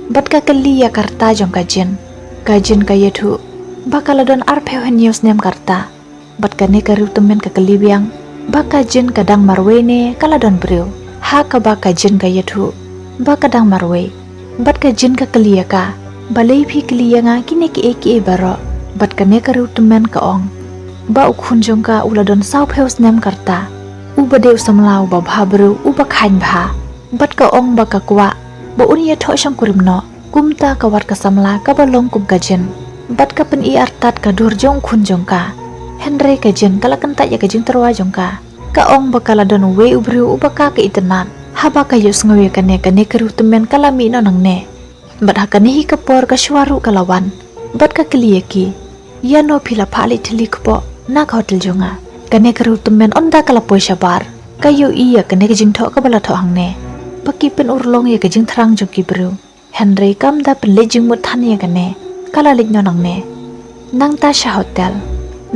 Bad ka kali ya karta jong kajin. Kajin ka yetu. Ba kala don arpeo news nem karta. Bad kane ka ru temen ka kali biang. Baka jin kadang marwene kala don brio. Ha ka baka jin ka yetu. Baka kadang marwe. Bat ka jin ka kelia ka. Balai pi kelia nga kine ki eki baro. Bat ka ne ka ru temen ka ong. Ba ukhun jong ka ula don sau peus nem karta. Uba de usamlau ba bha bro uba khain bha. Bat ka ong baka kwa. Ba unia tho shang kurim no. Kumta ka war ka samla ka balong kum ka jin. Bat ka pen i artat ka dur jong khun jong ka. Henry ka jin kala kentak ya ka jing terwa jong ka. Ka ong bakala don we ubru ubaka ka itenan. Haba ka yus ngawe kane keru temen kala mino nang ne. Bat ha kane hi kapor ka shwaru kalawan. Bat ka keliyaki. Ya no pila pali tili kepo nak hotel jonga. Kane keru temen onda kala poy syabar. Kayo iya kane ka jing thok ka bala thok hang ne. Paki pen urlong ya ka jing thrang jong ki bru. Henry kam da pen le jing mut than ya kane. Kala lik no nang ne. Nang ta sya hotel.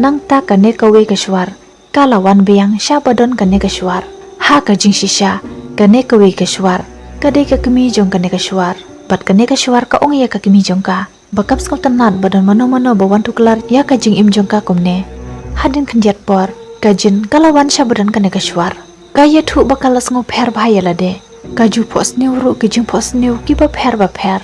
Nang ta kane ka we ka shwar. Kalawan biang syabadon kane kashwar. Ha ka jing shisha kane ka we kashwar. Kade ka kemi jong kane kashwar. Bat kane kashwar ka ong ya ka kemi jong ka. Bakap skau tanat badan mano-mano bawan tuklar ya ka jing im jong ka kumne. Hadin kendiat por. Kajin kalawan syabadon kane kashwar. Kaya tu bakalas ngo pher bahaya lade. Kaju pos niuru ki jing pos niu ki ba pher ba pher.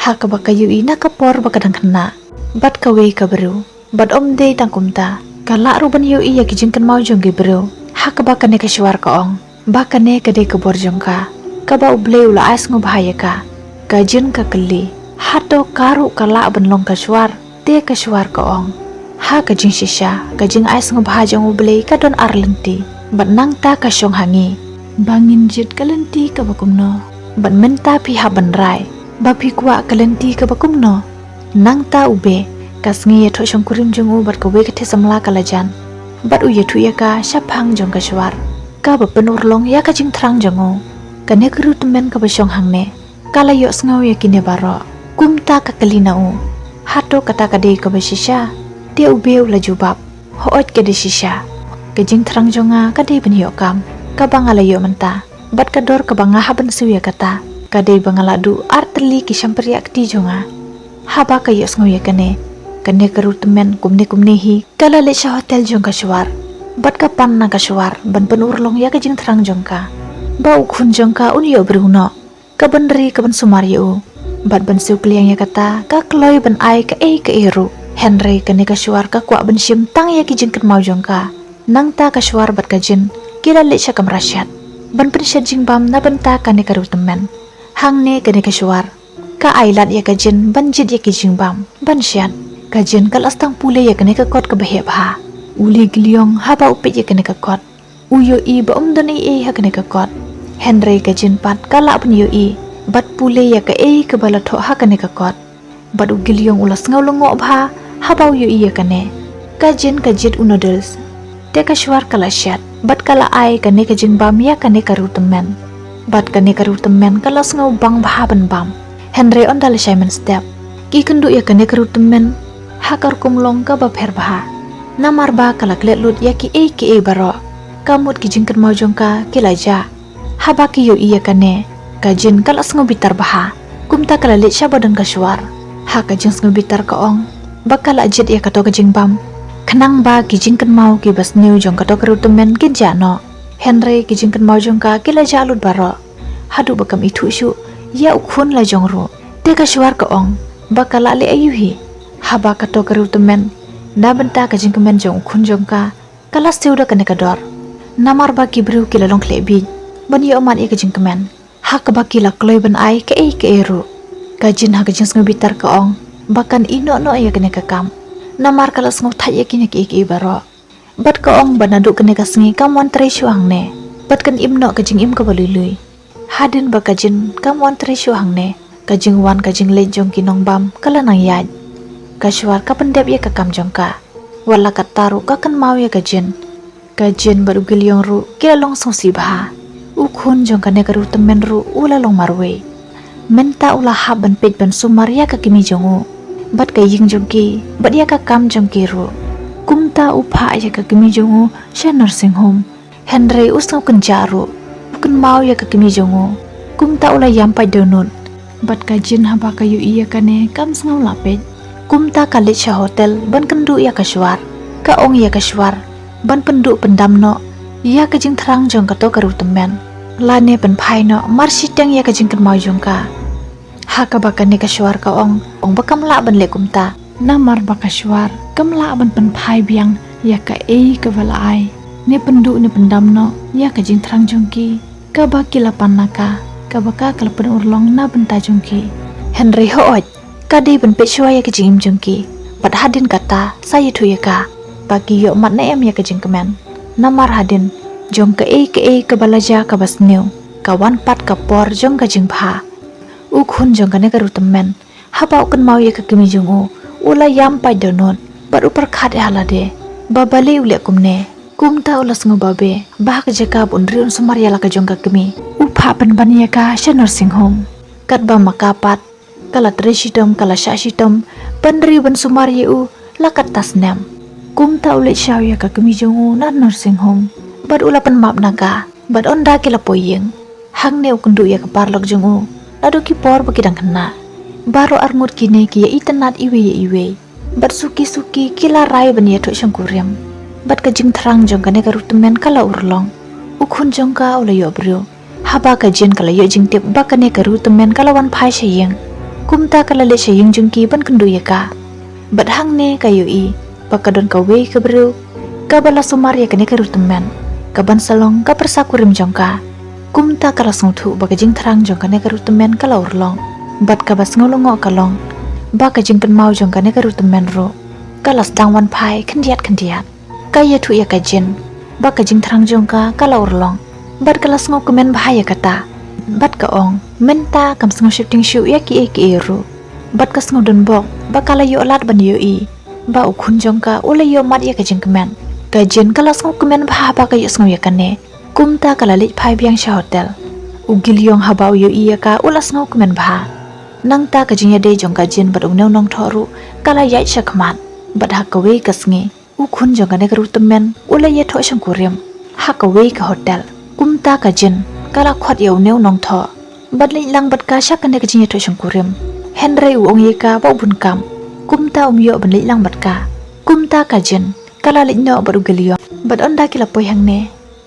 Ha ka bakayu ina ka por bakadang kena. Bat ka we ka beru. Bat om de tang kumta. Kala ruban yo iya kijingkan mau jong bro. Ha ka baka ne ka shwar ka ong. Baka ne ka de ka bor jong ka. Ka ba uble ula as ngo bahaya ka. Ka jin ka kali. Ha to karu kala ban long ka shwar. Te ka shwar ka ong. Ha ka jing shisha. Ka jing as ngo bahaya jong uble ka don arlenti. Bat nang ta ka shong hangi. Bangin jit kalenti ka bakumno. Bat menta pi ha ban rai. Ba pi kwa kalenti ka bakumno. Nang ta ube. Kas ngi ya thok shong kurim jong u bat ka we ka the samla kalajan. Bat u ya thu ya ka shaphang jong ka shwar. Ka ba penur long ya ka jing thrang jong u. Ka ne kru temen ka ba shong hang ne. Kala yo sngaw ya kine baro. Kumta ka kalina u. Hato kata ka de ka ba shisha. Te u be u la jubab. Hoot ka de shisha. Ka jing thrang jong a ka de ben yo kam. Ka bangala yo menta. Bat ka dor ka banga haban su ya kata. Ka de bangala du artli ki shampri akti jong a. Haba ka yo sngaw ya kane. Kane karu temen kumne hi kala le sha hotel jong ka shwar. Bat ka pan na ka shwar ban penur long ya ka jing thrang jong ka. Ba u khun jong ka un yo bruno. Ka ban ri ka ban sumar yo. Bat ban su kliang ya kata ka kloi ban ai ka eru. Henry kane ka shwar ka kwa ban shim tang ya ki jing kat mau jong ka. Nang ta ka shwar bat ka jin kila le sha kam rasyat. Ban pen sha jing bam na ban ta kane karu temen. Hang ne kane ka shwar. Ka ailat ya ka jin ban jit ya ki jing bam ban syat. Kajian kalas tang pule ya kene ka kot ka bahep ha. Uli giliong haba upit ya kene ka kot. Uyo i ba doni ha kene ka kot. Henry kajian pat kala pun yo i. Bat pule ya ka ka bala tho ha kene ka kot. Bat u giliong ulas ngau longo bha haba yo i ya kene. Kajian kajit noodles. Te ka shwar kala syat. Bat kala ai kene ka jing bam ya kene ka rutemen. Bat kene ka rutemen kalas ngau bang bha ban bam. Henry on dal Simon step. Ki kendu ya kene ka rutemen. Hakar kumlong ka ba pher bah. Namar ba kala klet lut ya ki baro. Kamut ki jingkan mau jong ka kilaja. haba ki yo iya kane kajin kala sngo bitar baha kumta kala lit syaba dan kasuar ha kajing sngo bitar ka ong bakal ajit ya kato kajing bam kenang ba kijing kan mau ki bas new jong kato kerutemen kin jano Henry kijing kan mau jong ka kila jalut baro hadu bakam itu syu ya ukhun la jong ro te kasuar ka ong bakal ale ayuhi haba kato kerutemen na benta kajing kemen jong ukhun jong ka kala seuda kane kador namar ba ki bru kila long klebi ban yo man e kajing kemen ha ka ba kila kloi ban ai ke ru kajin ha kajing sngo bitar ka ong bakan ino no ya kene ka kam namar kala sngo thai ya kine ki baro bat ka ong banadu kene ka sngi kam wan tre shuang ne bat kan im no kajing im ka balului hadin ba kajin kam wan tre shuang ne kajing wan kajing le jong ki nong bam kala nang yaj kashwar ka pendep ya ka kam jong ka wala ka taru ka kan mau ya kajin baru gilyong ru kila long song si bah ukhun jong ka ne ka ru temen ru ula long marwe menta ula hab ban pej ban sumar ya ka kimi jongu bat ka ying jong ki bat ya ka kam jong ki ru kumta upha ya ka kimi jongu sha nursing home Henry usau kan jaru bukan mau ya ka kimi jongu kumta ula yampai donut bat ka jin haba ka yu iya kane kam sngau lapej kumta kalit sha hotel ban kendu ya kashwar ka ong ya kashwar ban pendu pendam no ya kajing terang jong kato karu temen lane pen phai no mar siteng ya kajing kan mau jong ka ha ka bakan ne kashwar ka ong bakam la ban le kumta namar ba kashwar kam la ban pen phai biang ya ka ka wala ai ne pendu ne pendam no ya kajing terang jong ki ka ba kilapan naka ka baka kalapan urlong na benta jong ki Henry hooj kadi ben pechwa ya kajing im jong ki bat hadin kata saya tu ya ka bagi yo mat na em ya kajing kemen namar hadin jong ke ke balaja ka bas new kawan pat ka por jong kajing pha ukhun jong kane karu temen haba ukan mau ya ka kimi jong ula yam pai donot bat upar khat halade babale ule kumne kumta ula sngo babe bah ka jaka bun riun sumar ya la ka jong ka kimi upha pen ban ya ka sha nursing home kat ba makapat kala treshitom kala shashitom pandri ban sumar yu lakat tasnem kumta ule shaw ya ka kimi jongu na nursing home bad ula pan map naga bad onda kila poyeng hang ne ukundu ya ka parlok jongu ladu ki por bakidang kena baro arngut kine ki ya itanat iwe bad suki kila rai ban ya thok shangkurem bad ka jing thrang jong kane ka rutemen kala urlong ukhun jong ka ula yo bro haba ka jin kala yo jing tip bakane ka rutemen kala wan phai shayeng kumta kala le shayeng jong ki ban kendu ya ka bad hang ne ka yo pakadon ka wei ka bro ka bala sumar ya kane ka rutemen ka ban salong ka persakurim jong ka kumta kala songthu baka jing thrang jong kane ka rutemen kala urlong bat ka bas ngolongo kalong baka jing pen mau jong kane ka rutemen ro kala stang wan phai khandiat ka ya thu ya ka jin baka jing thrang jong ka kala urlong bat kala sngo komen bahaya kata bat ka ong menta kam sngo shifting shu ya ki ru bat ka sngo don bok bakala yo lat ban yo ba ukhun jong ka ula yo mat ya kajing kemen kajin kala sngo kemen bah ba ka yo sngo ya kane kumta kala lit phai biang sha hotel ugil yong haba yo iya ka ula sngo kemen bah nang ta kajing ya de jong kajin bat uneu nong thoru kala yai sha khmat bat ha ka wei ka sngi ukhun jong ka ne karu temen ula ye tho shangkurem ha ka wei ka hotel kumta kajin kala khot yo neu nong tho bat li lang bat ka sha ka ne kajing ya tho shangkurem Henry ong ye ka ba bun kam kumta yo ban li lang bat ka kumta kajin kala li no baru gelio bat onda kila poi hang ne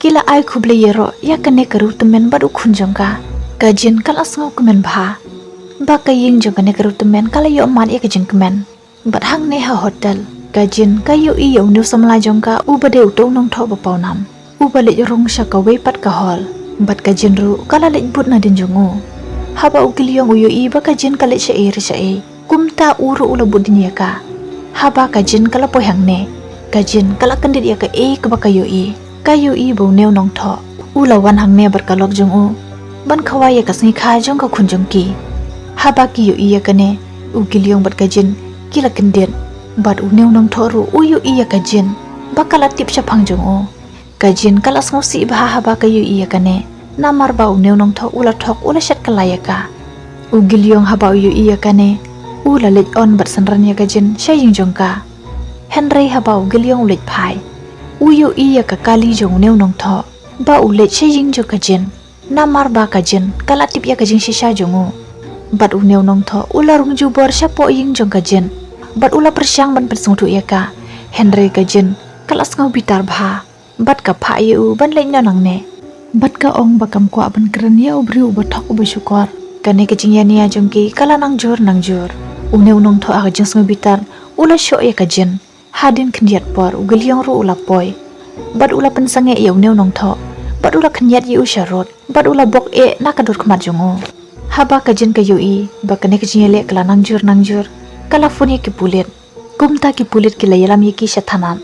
kila ai khuble yero ya kane karu temen bat ukhun jong ka kajin kala sngo kemen bha ba ka ying jong kane karu temen kala yo man ya kajin kemen bat hang ne ha hotel kajin ka yo i yo nu samla jong ka u bade utong nong tho ba pawnam u ba le rong sha ka wei pat ka hol bat kajin ru kala le but na din jongu haba ukiliong u yo i ba kajin kala sha e kumta uru ula budin ya ka haba kajin kala poi hang ne kajin kala kandit ya ka ka baka yo i bo neu nong tho ula wan hang ne bar kalok jong ban khawai ya ka sngi kha jong ka khun jong ki haba ki yo ya kane u giliong bat kajin kila kandit bat u neu nong tho ru u yo ya kajin bakala tip sha phang jong kajin kala sngo si ba haba ka yo ya kane namar ba u neu nong tho ula thok ula shat kala ya ka u giliong haba yo ya kane ula lech on bat sanran ya kajin shaying jong ka Henry haba giliong lech phai uyu iya ka kali jong neu nong tho ba u lech shaying jo kajin namar ba kajin kala tip ya kajing shisha jongo bat uneu nong tho ula rungju bor syapo ying jong kajin bat ula persyang ban pensung tu ya ka Henry kajin kala ngau bitar bha bat ka pha yu ban lein nang ne bat ka ong bakam kwa ban kren ya ubri ubathok ubashukor kane kajing ya nia jongki kala nang jor uneu nong tho aga jing ngau bitar ula syo ya kajin hadin kendiat por ugeliong ru ula poi bat ula pensange ya uneu nong tho bat ula kendiat yu syarot bat ula bok nakadur kemat jongo haba kajin ka yui bakane kajin le kala nang jur kala funi ki pulit kumta ki pulit ki layalam yiki syatanan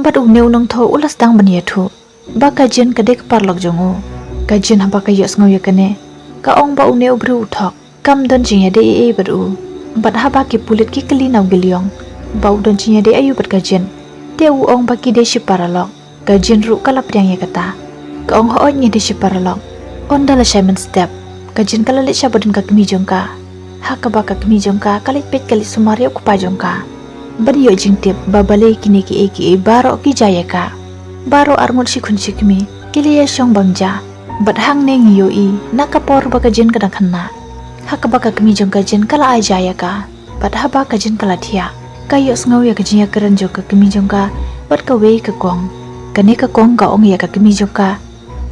bat uneu nong tho ula sedang baniathu ba kajin kadek parlok jongo kajin haba ka yos ngau yakane ka ong ba uneu bru uthok kam don jingya de bat u bat haba ki pulit ki kali nau geliong bau don jingya de ayu bat kajin te u ong ba ki de shiparalok kajin ru kala priang ya kata ka ong ho nyi de shiparalok on dala shaman step kajin kala le syabadun ka kemi jongka haka ba ka kemi jongka kalit pet kalit sumari ku pa jongka badi yo jingtip babale kini ki eki baro ki jaya ka baro arngut shikun shikmi kiliya shong bangja bat hang ne ngiyo nakapor ba kajin kadang khanna haka ba ka kemi jongka jin kala ai jaya ka bat haba kajin kala thia kayo ngau ya kajin ya karan jo ka kemi jongka bat ka wei ka kong kane ka kong ka ong ya ka kemi jongka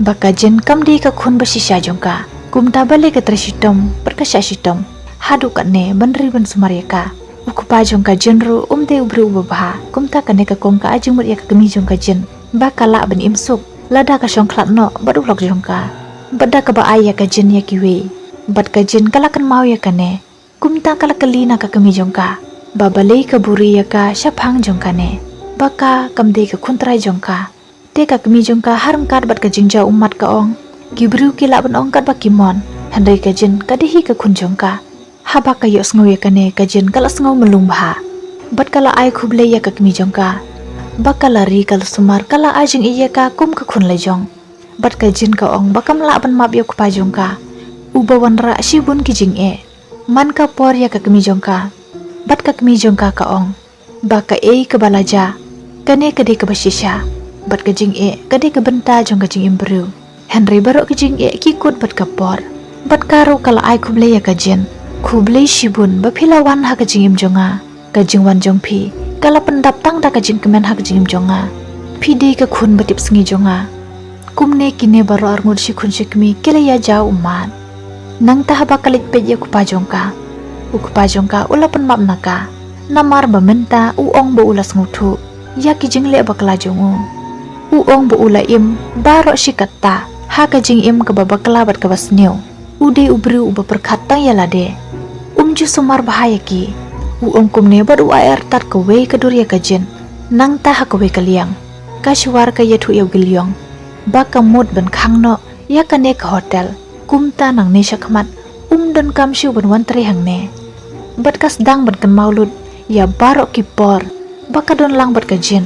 ba kajin kam di ka khun ba shisha jongka kumta bale ka trashitom perkasya shitom hadu kane bandri ban sumaryaka ukupa jongka jenru umte ubru ubah kumta kane ka kongka ajumut ya ka kemi jongka jen bakala ban imsuk lada ka shongklat no badulok jongka bada ka ba ay ya ka jen ya kiwe bad ka jen kala kan mau ya kane kumta kala kalina ka kemi jongka babale ka buri ya ka shaphang jongka ne baka kamde ka kuntrai jongka te ka kemi jongka harangkat bad ka jingja umat ka ong gibru kila ban ong kat bakimon handai ka jen kadihi ka kunjongka haba ka yos ngau ya kane ka jen kala ngau melung bha bat kala ai khuble ya ka kemi jongka bakala ri kala sumar kala ajing iya ka kum ka khun lejong bat ka jen ka ong bakam la ban map ya ku pa jongka ubawan ra shibun ki jing man ka por ya ka kemi jongka bat ka kemi jongka ka ong baka ka balaja kane kade ka bashisha bat ka jing kade ka benta jong ka jing imbru Henry barok ka jing kikut bat ka por bat karo kala ai khuble ya ka jen khuble shibun ba philawan ha ka jing im jonga ka jing wan jong phi kala pendap tang da ka jing kemen ha ka jing im jonga phi de ka khun batip sngi jonga kumne kine baro arngur shi khun shikmi kele ya jau uman nang ta haba kalit pe ya kupa jongka ukupa jongka ula pen map naka namar ba menta u ong bo ulas nguthu ya ki jing le bakla jongo u ong bo ula im baro shikatta ha ka jing im ka babakla bat ka basneu ude ubru uba perkhat tang ya lade umju sumar bahaya ki u ong kumne bad u air tat ka wei ka dur ya ka jin nang ta ha ka wei ka liang ka shwar ka yethu ya giliong ba ka mut ban khangno ya ka ne ka hotel kumta nang ne shakmat don kam shu ban wan tri hang ne bat kas dang ban kan maulud ya baro ki por ba ka don lang bat ka jin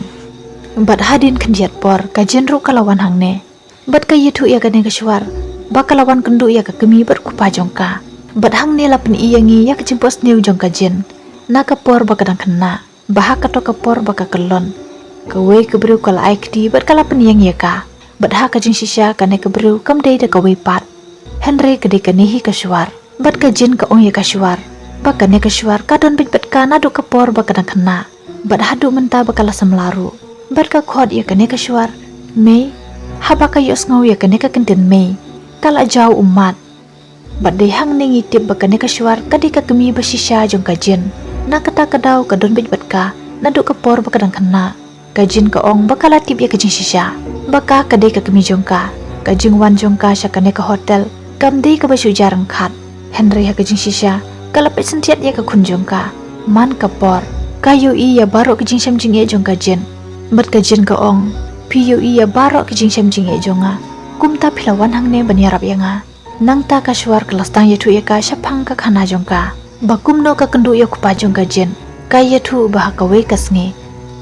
bat hadin khandiat por ka jin ru kalawan hang ne bat ka yethu ya ka ne ka shwar ba kalawan kendu ya ka kemi bat ku pa jongka bat hang ne lapin iyangi ya ka jimpos neu jongka jin na ka por ba kadang khanna bah ka to ka por ba ka kelon ka wei ka bru kala ai kti bat kala pen yang ya ka bat ha ka jing shisha ka ne ka bru kam dei da ka wei pat Henry ka de ka nehi ka shwar bat ka jin ka ong ya ka shwar ba ka ne ka shwar ka don bit bat ka na do ka por ba kadang khanna bat hadu menta ba kala samlaru bat ka khod ya ka ne ka shwar mei haba ka yos ngau ya ka ne ka kentin mei kala jau umat bat de hang ne ngitip ba ka ne ka shwar ka de ka kemi ba shisha jong ka jin na kata kadau ka don bit bat ka na do ka por ba kadang khanna ka jin ka ong ba kala tip ya ka jing shisha ba ka de ka kemi jong ka jing wan jong ka sha ka ne ka hotel kam de ka ba shu jarang khat Henry ha ka jing shisha kala pe sentiat ya ka khun jong ka man ka por ka yu ya baro ka jing sham jing jong ka jin bat ka jin ka ong pi yu ya baro ka jing sham jing jonga kumta philawan hang ne banyarap yanga nang ta ka shwar kelas tang yethu ya ka shaphang ka khana jong ka bakum no ka kendu ya kupa jong ka jin ka yethu ba ka wei kasngi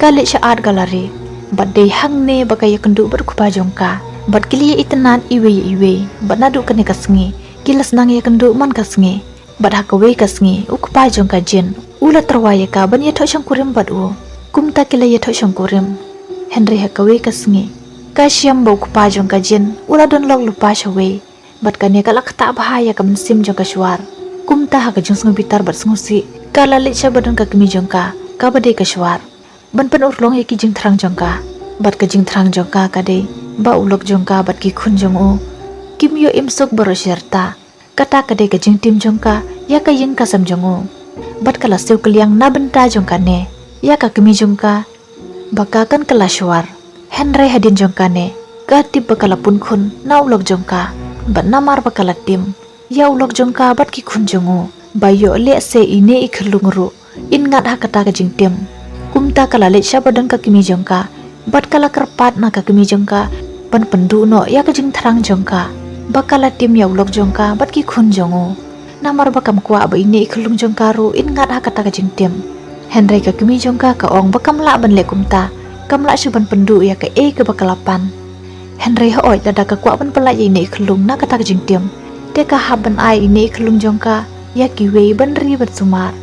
ka le sha art gallery bat de hang ne ba ka ya kendu bar kupa jong ka bat kili itanan iwe bat nadu ka ne kasngi kilas nang ya kendu man kasngi bat ha ka wei kasngi ukupa jong ka jin ula terwaya ka ban yethu shangkurim bat u kumta kila yethu shangkurim Henry ha ka wei kasngi ka syam bo kupa jong ka jin ula don lok lupa shawe bat kane kala kata bahaya ka mensim jong ka syuar kumta ha ka jong sngu bitar bat sngusi kala lit sya badan ka kemi jong ka bade ka syuar ban pen urlong ya ki jing thrang jong ka bat ka jing thrang jong ka de ba ulok jong ka bat ki khun jong u kim yo imsuk baro syarta kata ka de ka jing tim jong ka ya ka ying ka sam jong u bat kala sew kaliang na benta jong ka ne ya ka kemi jong ka baka kan kala syuar Henry hadin jong ka ne ka tip bakala pun khun na ulok jong ka bat namar bakala tim ya ulok jong ka bat ki khun jong u bayo le se ine ikhlung ru in ngat ha kata ka jing tim kumta kala le sya badan ka kemi jong ka bat kala kerpat na ka kemi jong ka ban pendu no ya ka jing thrang jong ka bakala tim ya ulok jong ka bat ki khun jong u namar bakam kwa ba ine ikhlung jong ka ru in ngat ha kata ka jing tim Henry ka kemi jong ka ong bakam la ban le kumta kamla syu ban pendu ya ka ke bakalapan Henry ha oi dada ka kwa ban pala ya ine ikhlung na kata ka jing tim te ka haban ai ine ikhlung jong ka ya ki wei ban ri bat sumar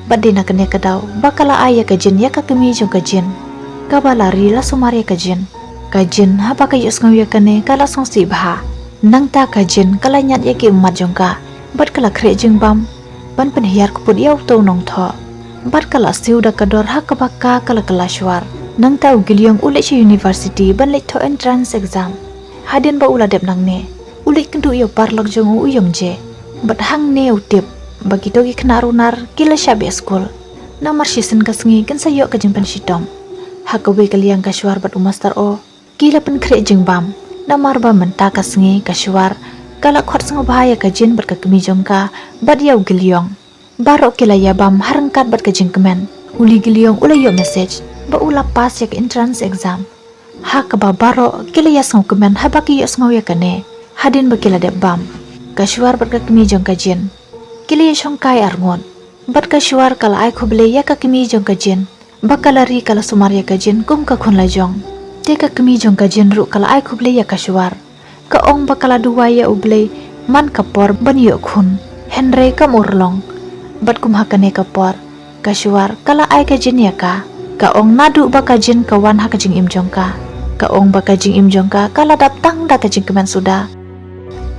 badina kene kadau bakala aya ka jin ya ka kemi jong ka jin ka balari la sumar ya ka jin ha ba ka yus ngau ya kane kala song si bha nang ta ka jin kala nyat ya ki mat jong ka bat kala khre jing bam ban pen hiar ku put yaw to nong tho bat kala siu da ka dor ha ka bakka kala kala shwar nang ta ugilyong ule chi university ban le tho entrance exam hadin ba ula dep nang ne ule kendu yo parlok jong u yong je bat hang ne utip bagi togi kena runar kila syabi school namar sisen kasngi kan sayo ka jeng pen sitong hakawe kaliang ka syuar bat umastar o kila pen kre jeng bam namar ba menta kasngi ka syuar kala khot sang bahaya ka jin bat ka kemi jong ka bat yaw gilyong baro kila ya bam harangkat bat ka jeng kemen uli gilyong ula yo message ba ula pas ya ka entrance exam hakaba baro kila ya sang kemen habaki yo sang ya kane hadin ba kila de bam ka syuar bat ka kemi jong ka jin kili shongkai arngon bat ka syuar kala ai khuble ya ka kemi jong ka jin bakalari kala sumar ya ka jin kum ka khun la jong te ka kemi jong ka jin ru kala ai khuble ya ka syuar ka ong bakala duwa ya uble man kapor ban yo khun Henry kam urlong bat kum hakane kapor ka syuar kala ai ka jin ya ka ong nadu baka jin ka wan ha ka jing im jong ka ong baka jing im jong ka kala datang da ka jing kemen suda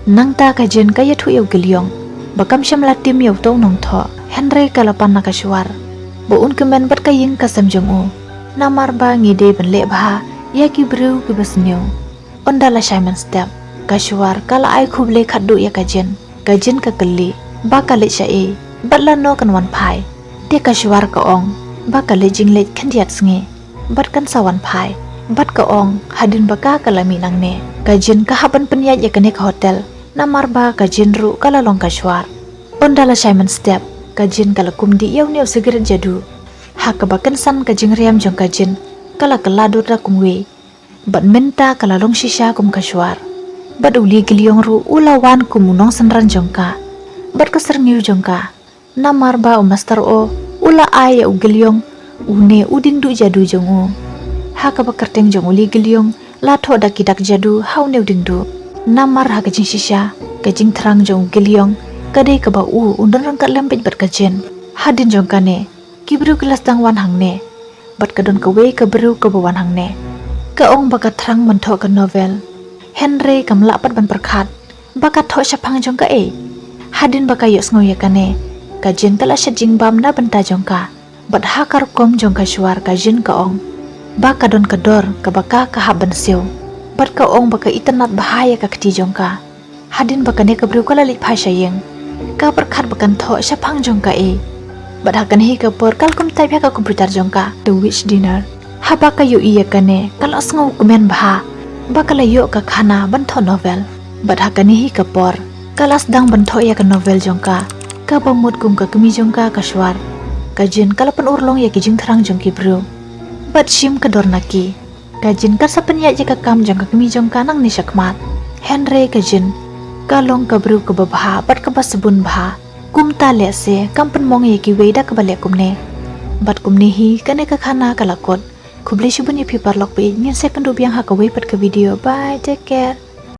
nang ta ka jin ka ya thu yo gilyong bakam syam latim yaw tong nong tho Henry kalapan na ka syuar buun kemen bat ka ying kasam jong u namar ba ngide ben le bha ya ki bru ki basnyo ondala Simon step ka syuar kala ai khuble khaddu ya ka jin ka kali ba ka le sha e bat la no kan wan phai te ka syuar ka ong ba ka le jing le khandiat snge bat kan sawan phai bat ka ong hadin baka kalami nang ne ka jin ka haban penya ya kane ka hotel namar ba ka jin ru kala long ka syuar ondala Simon step ka jin kala kumdi yaw new sigaret jadu hakabakan san ka jing riam jong ka jin kala kala dot ra kumwe bat menta kala long shisha kum ka syuar bat uli gilyong ru ulawan kumunong sanran jong ka bat ka serniu jong ka namar ba master o ula ay ugilyong une uding du jadu jong u hakabakarteng jong uli gilyong la tho da kidak jadu haw new ding du namar ha kajing shisha kajing thrang jong gilyong kadai ka ba u undan rang ka lempej bat kajen hadin jong kane kibru kelas tang wan hang ne bat kadon ka we ka bru ka ba wan hang ne ka ong baka thrang man tho ka novel Henry kam la pat ban perkhat baka tho syapang jong ka e hadin baka yo sngo ya kane kajen kala shajing bam na banta jong ka bat hakar kom jong ka syuar kajen ka ong baka don ka dor ka baka ka haban sew bat ka ong baka itanat bahaya ka kti jong ka hadin baka ne ka bru kala li phai sayeng ka perkhat bakan tho syapang jong ka e bat hakan hi ka por kal kum tai ka komputer jong ka the witch dinner ha baka yo iya kane kal asngau kumen bha baka la yo ka khana ban tho novel bat hakan hi ka por kalas dang ban tho ya ka novel jong ka bamut kum ka kemi jong ka syuar kajin kala pen urlong ya ki jing thrang jong ki bru bat shim ka dor naki kajin ka sapen ya je ka kam jong ka kemi jong ka nang ni syakmat Henry kajin kalong ka bru ka babha bat ka basbun bha kum ta le se kam pen mong ya ki weida ka bale kum ne bat kum ni hi kane ka khana kala kot khuble shubun ye phi parlok pe nyen second biang ha ka we pat ka video bye take care